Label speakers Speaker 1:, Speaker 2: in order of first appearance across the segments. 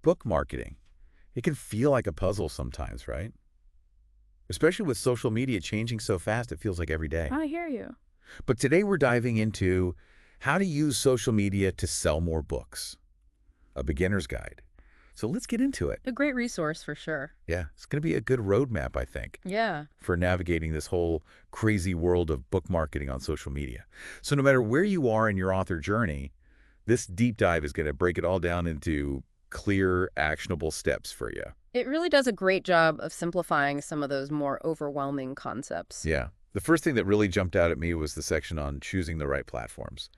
Speaker 1: book marketing. It can feel like a puzzle sometimes, right? Especially with social media changing so fast, it feels like every day.
Speaker 2: I hear you.
Speaker 1: But today we're diving into how to use social media to sell more books, a beginner's guide. So let's get into it.
Speaker 2: A great resource for sure.
Speaker 1: Yeah, it's going to be a good roadmap, I think,
Speaker 2: Yeah.
Speaker 1: for navigating this whole crazy world of book marketing on social media. So no matter where you are in your author journey, this deep dive is going to break it all down into clear, actionable steps for you.
Speaker 2: It really does a great job of simplifying some of those more overwhelming concepts.
Speaker 1: Yeah. The first thing that really jumped out at me was the section on choosing the right platforms.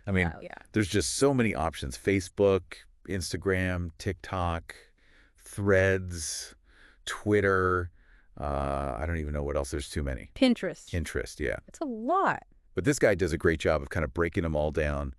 Speaker 1: I mean,
Speaker 2: Oh, yeah.
Speaker 1: there's just so many options. Facebook, Instagram, TikTok, Threads, Twitter. I don't even know what else. There's too many.
Speaker 2: Pinterest.
Speaker 1: Pinterest, yeah.
Speaker 2: It's a lot.
Speaker 1: But this guy does a great job of kind of breaking them all down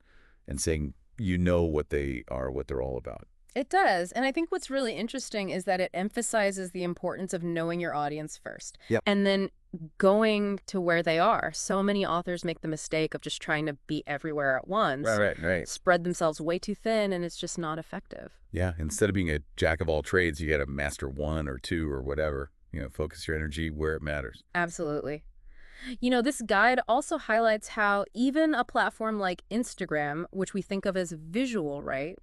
Speaker 1: and saying, you know what they are, what they're all about.
Speaker 2: It does. And I think what's really interesting is that it emphasizes the importance of knowing your audience first.
Speaker 1: Yep.
Speaker 2: And then going to where they are. So many authors make the mistake of just trying to be everywhere at once.
Speaker 1: Right.
Speaker 2: Spread themselves way too thin, and it's just not effective.
Speaker 1: Yeah, instead of being a jack of all trades, you got to master one or two or whatever. Focus your energy where it matters.
Speaker 2: Absolutely. This guide also highlights how even a platform like Instagram, which we think of as visual, right,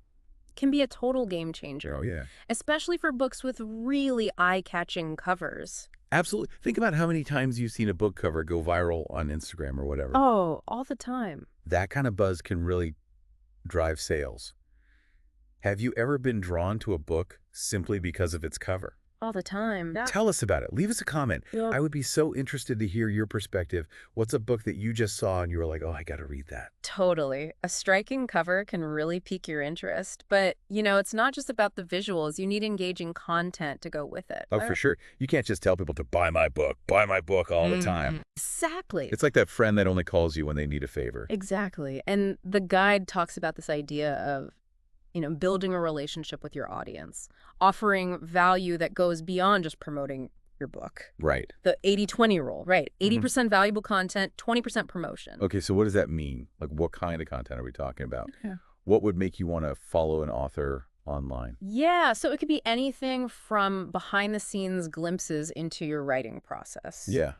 Speaker 2: can be a total game changer.
Speaker 1: Oh, yeah.
Speaker 2: Especially for books with really eye-catching covers.
Speaker 1: Absolutely. Think about how many times you've seen a book cover go viral on Instagram or whatever.
Speaker 2: Oh, all the time.
Speaker 1: That kind of buzz can really drive sales. Have you ever been drawn to a book simply because of its cover?
Speaker 2: All the time.
Speaker 1: Tell us about it. Leave us a comment.
Speaker 2: Yeah.
Speaker 1: I would be so interested to hear your perspective. What's a book that you just saw and you were like, oh, I got to read that?
Speaker 2: Totally. A striking cover can really pique your interest. But, it's not just about the visuals. You need engaging content to go with it.
Speaker 1: Oh, for sure. You can't just tell people to buy my book all the time.
Speaker 2: Exactly.
Speaker 1: It's like that friend that only calls you when they need a favor.
Speaker 2: Exactly. And the guide talks about this idea of building a relationship with your audience, offering value that goes beyond just promoting your book.
Speaker 1: Right.
Speaker 2: The 80-20 rule, right? 80% valuable content, 20% promotion.
Speaker 1: Okay, so what does that mean? Like, what kind of content are we talking about?
Speaker 2: Yeah.
Speaker 1: What would make you want to follow an author online?
Speaker 2: Yeah, so it could be anything from behind-the-scenes glimpses into your writing process.
Speaker 1: Yeah.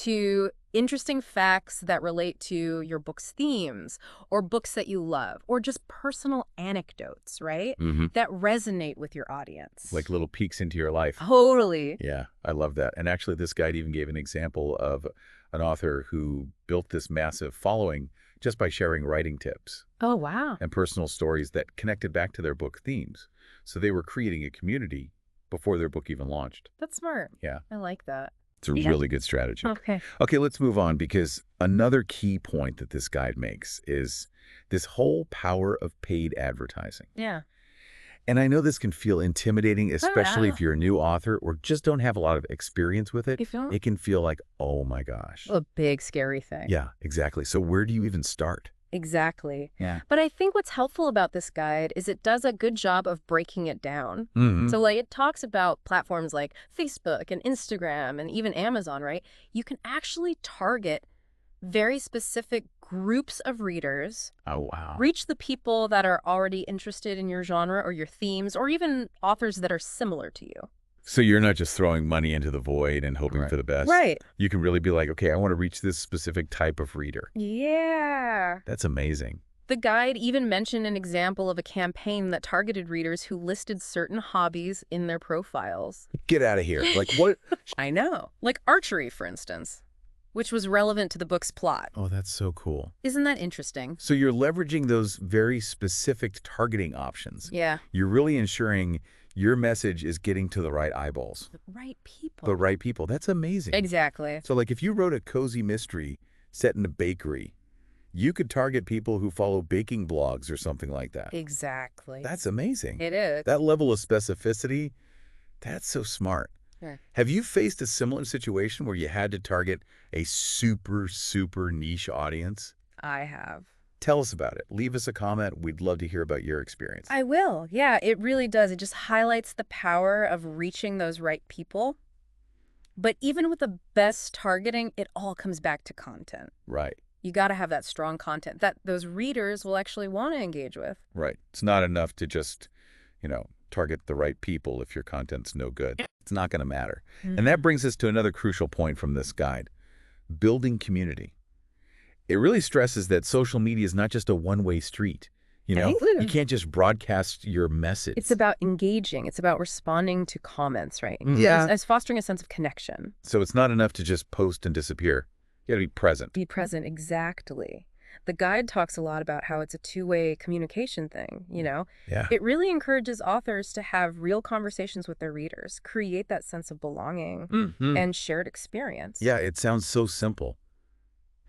Speaker 2: To interesting facts that relate to your book's themes or books that you love or just personal anecdotes, right? That resonate with your audience.
Speaker 1: Like little peeks into your life.
Speaker 2: Totally.
Speaker 1: Yeah, I love that. And actually, this guide even gave an example of an author who built this massive following just by sharing writing tips.
Speaker 2: Oh, wow.
Speaker 1: And personal stories that connected back to their book themes. So they were creating a community before their book even launched.
Speaker 2: That's smart.
Speaker 1: Yeah.
Speaker 2: I like that.
Speaker 1: It's a really good strategy.
Speaker 2: Okay.
Speaker 1: Okay, let's move on, because another key point that this guide makes is this whole power of paid advertising.
Speaker 2: Yeah.
Speaker 1: And I know this can feel intimidating, especially
Speaker 2: yeah.
Speaker 1: if you're a new author or just don't have a lot of experience with it.
Speaker 2: You feel?
Speaker 1: It can feel like, oh my gosh.
Speaker 2: A big, scary thing.
Speaker 1: Yeah, exactly. So where do you even start?
Speaker 2: Exactly.
Speaker 1: Yeah.
Speaker 2: But I think what's helpful about this guide is it does a good job of breaking it down. So it talks about platforms like Facebook and Instagram and even Amazon, right? You can actually target very specific groups of readers.
Speaker 1: Oh, wow.
Speaker 2: Reach the people that are already interested in your genre or your themes or even authors that are similar to you.
Speaker 1: So you're not just throwing money into the void and hoping for the best.
Speaker 2: Right.
Speaker 1: You can really be like, okay, I want to reach this specific type of reader.
Speaker 2: Yeah.
Speaker 1: That's amazing.
Speaker 2: The guide even mentioned an example of a campaign that targeted readers who listed certain hobbies in their profiles.
Speaker 1: Get out of here. Like what?
Speaker 2: I know. Like archery, for instance, which was relevant to the book's plot.
Speaker 1: Oh, that's so cool.
Speaker 2: Isn't that interesting?
Speaker 1: So you're leveraging those very specific targeting options.
Speaker 2: Yeah.
Speaker 1: You're really ensuring your message is getting to the right eyeballs.
Speaker 2: The right people.
Speaker 1: The right people. That's amazing.
Speaker 2: Exactly.
Speaker 1: So like if you wrote a cozy mystery set in a bakery, you could target people who follow baking blogs or something like that.
Speaker 2: Exactly.
Speaker 1: That's amazing.
Speaker 2: It is.
Speaker 1: That level of specificity, that's so smart.
Speaker 2: Yeah.
Speaker 1: Have you faced a similar situation where you had to target a super, super niche audience?
Speaker 2: I have.
Speaker 1: Tell us about it. Leave us a comment. We'd love to hear about your experience.
Speaker 2: I will. Yeah, it really does. It just highlights the power of reaching those right people. But even with the best targeting, it all comes back to content.
Speaker 1: Right.
Speaker 2: You got to have that strong content that those readers will actually want to engage with.
Speaker 1: Right. It's not enough to just, target the right people if your content's no good. It's not going to matter. And that brings us to another crucial point from this guide, building community. It really stresses that social media is not just a one-way street. You know, you can't just broadcast your message.
Speaker 2: It's about engaging. It's about responding to comments, right?
Speaker 1: Yeah.
Speaker 2: It's fostering a sense of connection.
Speaker 1: So it's not enough to just post and disappear. You got to be present.
Speaker 2: Be present, exactly. The guide talks a lot about how it's a two-way communication thing, you know?
Speaker 1: Yeah.
Speaker 2: It really encourages authors to have real conversations with their readers, create that sense of belonging and shared experience.
Speaker 1: Yeah, it sounds so simple.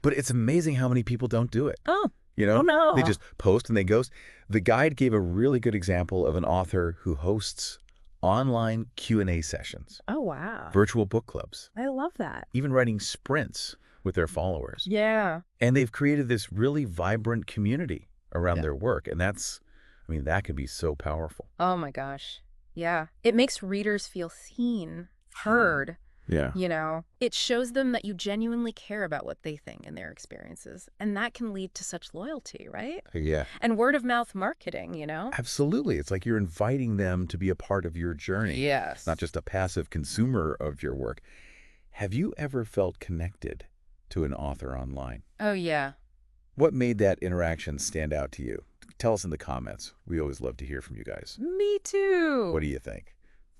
Speaker 1: But it's amazing how many people don't do it.
Speaker 2: Oh.
Speaker 1: You know,
Speaker 2: Oh, no.
Speaker 1: They just post and they ghost. The guide gave a really good example of an author who hosts online Q&A sessions,
Speaker 2: Oh, wow.
Speaker 1: virtual book clubs,
Speaker 2: I love that.
Speaker 1: even writing sprints with their followers.
Speaker 2: Yeah.
Speaker 1: And they've created this really vibrant community around their work. And that's, I mean, that could be so powerful.
Speaker 2: Oh, my gosh. Yeah. It makes readers feel seen, heard.
Speaker 1: Yeah.
Speaker 2: You know, it shows them that you genuinely care about what they think and their experiences. And that can lead to such loyalty, right?
Speaker 1: Yeah.
Speaker 2: And word of mouth marketing, you know?
Speaker 1: Absolutely. It's like you're inviting them to be a part of your journey.
Speaker 2: Yes.
Speaker 1: Not just a passive consumer of your work. Have you ever felt connected to an author online?
Speaker 2: Oh, yeah.
Speaker 1: What made that interaction stand out to you? Tell us in the comments. We always love to hear from you guys.
Speaker 2: Me too.
Speaker 1: What do you think?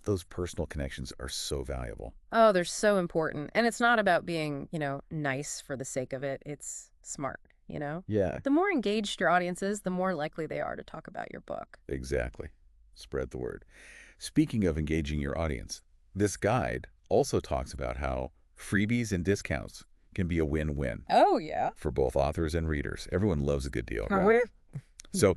Speaker 1: Those personal connections are so valuable.
Speaker 2: Oh, they're so important. And it's not about being, you know, nice for the sake of it. It's smart, you know?
Speaker 1: Yeah,
Speaker 2: The more engaged your audience is, the more likely they are to talk about your book.
Speaker 1: exactly. Spread the word. Speaking of engaging your audience, this guide also talks about how freebies and discounts can be a win-win
Speaker 2: Oh, yeah.
Speaker 1: for both authors and readers. Everyone loves a good deal, right? So,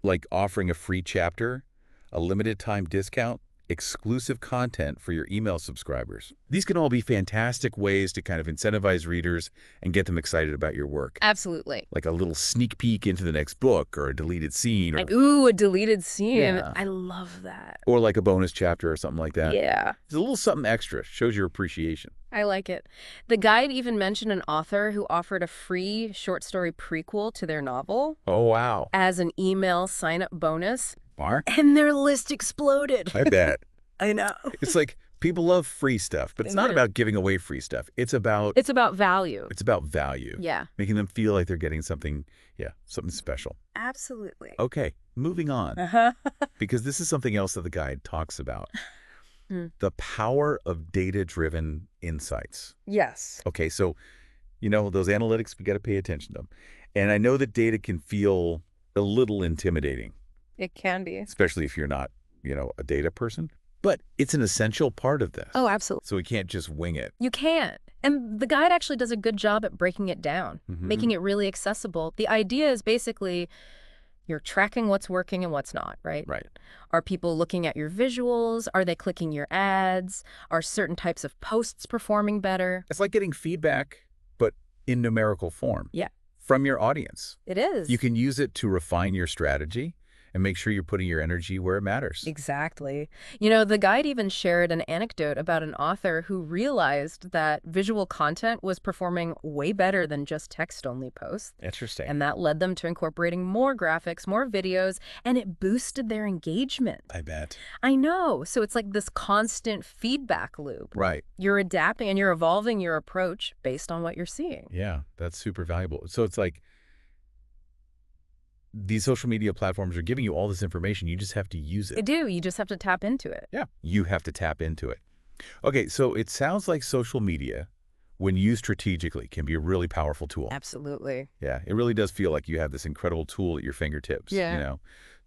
Speaker 1: like offering a free chapter, a limited time discount, exclusive content for your email subscribers. These can all be fantastic ways to kind of incentivize readers and get them excited about your work.
Speaker 2: Absolutely.
Speaker 1: Like a little sneak peek into the next book or a deleted scene or,
Speaker 2: Ooh, a deleted scene.
Speaker 1: Yeah.
Speaker 2: I love that.
Speaker 1: or like a bonus chapter or something like that.
Speaker 2: Yeah.
Speaker 1: It's a little something extra. Shows your appreciation.
Speaker 2: I like it. The guide even mentioned an author who offered a free short story prequel to their novel
Speaker 1: Oh, wow.
Speaker 2: as an email sign-up bonus,
Speaker 1: Mark?
Speaker 2: and their list exploded.
Speaker 1: I bet.
Speaker 2: I know.
Speaker 1: It's like people love free stuff, but it's
Speaker 2: They
Speaker 1: not
Speaker 2: do.
Speaker 1: about giving away free stuff. It's about
Speaker 2: value.
Speaker 1: value.
Speaker 2: Yeah.
Speaker 1: Making them feel like they're getting something, something special.
Speaker 2: Absolutely.
Speaker 1: Okay, moving on,
Speaker 2: Uh-huh.
Speaker 1: because this is something else that the guide talks about.
Speaker 2: Hmm.
Speaker 1: The power of data-driven insights.
Speaker 2: Yes.
Speaker 1: Okay, so, those analytics, we got to pay attention to them. And I know that data can feel a little intimidating,
Speaker 2: It can be.
Speaker 1: especially if you're not, a data person. But it's an essential part of this.
Speaker 2: Oh, absolutely.
Speaker 1: So we can't just wing it.
Speaker 2: You can't. And the guide actually does a good job at breaking it down, making it really accessible. The idea is basically you're tracking what's working and what's not, right?
Speaker 1: Right.
Speaker 2: Are people looking at your visuals? Are they clicking your ads? Are certain types of posts performing better?
Speaker 1: It's like getting feedback, but in numerical form.
Speaker 2: Yeah.
Speaker 1: From your audience.
Speaker 2: It is.
Speaker 1: You can use it to refine your strategy and make sure you're putting your energy where it matters.
Speaker 2: Exactly. The guide even shared an anecdote about an author who realized that visual content was performing way better than just text-only posts.
Speaker 1: Interesting.
Speaker 2: And that led them to incorporating more graphics, more videos, and it boosted their engagement.
Speaker 1: I bet.
Speaker 2: I know. So it's like this constant feedback loop.
Speaker 1: Right.
Speaker 2: You're adapting and you're evolving your approach based on what you're seeing.
Speaker 1: Yeah, that's super valuable. So it's like these social media platforms are giving you all this information. You just have to use
Speaker 2: They
Speaker 1: it.
Speaker 2: do. You just have to tap into it.
Speaker 1: Yeah. You have to tap into it. Okay, so it sounds like social media, when used strategically, can be a really powerful tool.
Speaker 2: Absolutely.
Speaker 1: Yeah, it really does feel like you have this incredible tool at your fingertips,
Speaker 2: Yeah.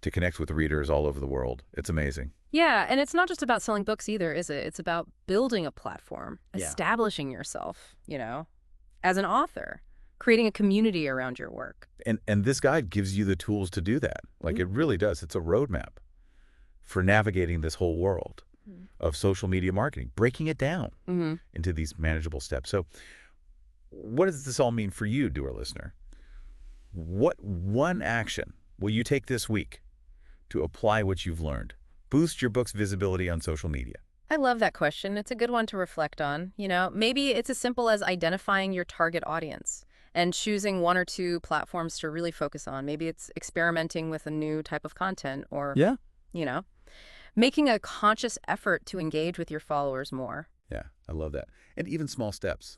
Speaker 1: to connect with readers all over the world. It's amazing.
Speaker 2: Yeah, and it's not just about selling books either, is it? It's about building a platform,
Speaker 1: Yeah.
Speaker 2: establishing yourself, as an author, creating a community around your work.
Speaker 1: And this guide gives you the tools to do that. Like it really does. It's a roadmap for navigating this whole world of social media marketing, breaking it down into these manageable steps. So what does this all mean for you, dear listener? What one action will you take this week to apply what you've learned? Boost your book's visibility on social media.
Speaker 2: I love that question. It's a good one to reflect on. Maybe it's as simple as identifying your target audience and choosing one or two platforms to really focus on. Maybe it's experimenting with a new type of content or,
Speaker 1: Yeah.
Speaker 2: making a conscious effort to engage with your followers more.
Speaker 1: Yeah, I love that. And even small steps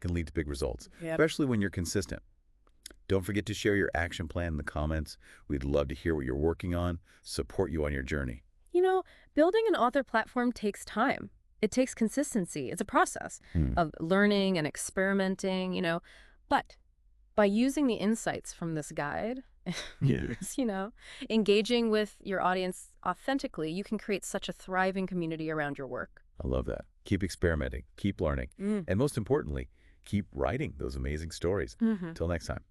Speaker 1: can lead to big results,
Speaker 2: Yep.
Speaker 1: especially when you're consistent. Don't forget to share your action plan in the comments. We'd love to hear what you're working on, support you on your journey.
Speaker 2: You know, building an author platform takes time. It takes consistency. It's a process of learning and experimenting, But by using the insights from this guide,
Speaker 1: Yeah.
Speaker 2: engaging with your audience authentically, you can create such a thriving community around your work.
Speaker 1: I love that. Keep experimenting, keep learning, and most importantly, keep writing those amazing stories.
Speaker 2: Mm-hmm.
Speaker 1: Till next time.